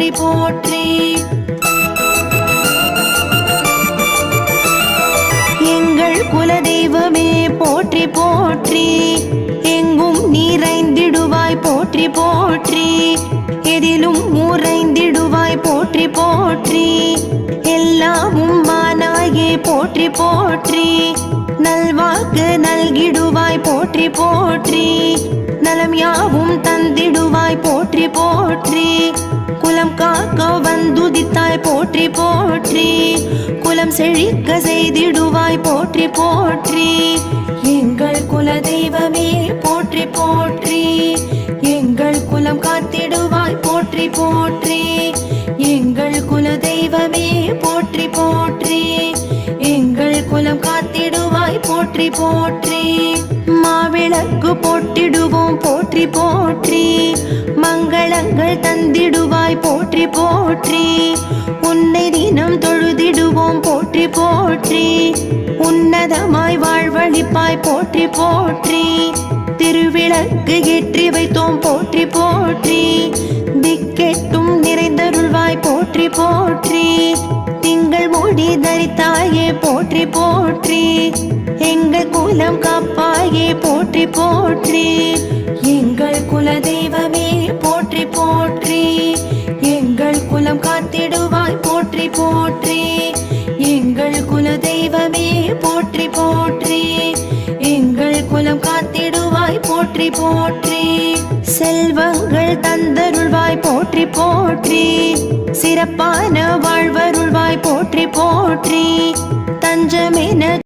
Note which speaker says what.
Speaker 1: போற்றி போற்றி. எங்கள் குலதெய்வமே போற்றி போற்றி. எங்கும் நிறைந்திடுவாய் போற்றி போற்றி. எதிலும் உறைந்திடுவாய் போற்றி போற்றி. எல்லாமும் மானாயே போற்றி போற்றி. நல்வாக்கு நல்கிடுவாய் போற்றி போற்றி. நலம் யாவும் தந்திடுவாய் போற்றி போற்றி. குலம் காக்க வந்துதித்தாய் போற்றி போற்றி. குலம் செழிக்க செய்திடுவாய் போற்றி போற்றி. எங்கள் குல தெய்வமே போற்றி போற்றி. எங்கள் குலம் காத்திடுவாய் போற்றி போற்றி. எங்கள் குல தெய்வமே போற்றி போற்றி. எங்கள் குலம் காத்திடுவாய் போற்றி போற்றி. மாவிளக்கு போட்டிடுவோம் போற்றி போற்றி. மங்களங்கள் தந்திடுவாய் போற்றி போற்றி. உன்னை தினம் தொழுதிடுவோம் போற்றி போற்றி. உன்னதமாய் வாழ்வழிப்பாய் போற்றி போற்றி. திருவிளக்கு ஏற்றி வைத்தோம் போற்றி போற்றி. திக்கெட்டும் நிறைந்தருள்வாய் போற்றி போற்றி. திங்கள் மூடி தரித்தாயே போற்றி போற்றி. எங்கள் குலம் காப்பாயே போற்றி போற்றி. எங்கள் குல தெய்வமே போற்றி போற்றி. எங்கள் குலம் காத்திடுவாய் போற்றி போற்றி. எங்கள் குல தெய்வமே போற்றி போற்றி. எங்கள் குலம் காத்திடுவாய் போற்றி போற்றி. செல்வங்கள் தந்தருள்வாய் போற்றி போற்றி. சிறப்பான வாழ்வருள்வாய் போற்றி போற்றி. தஞ்சமென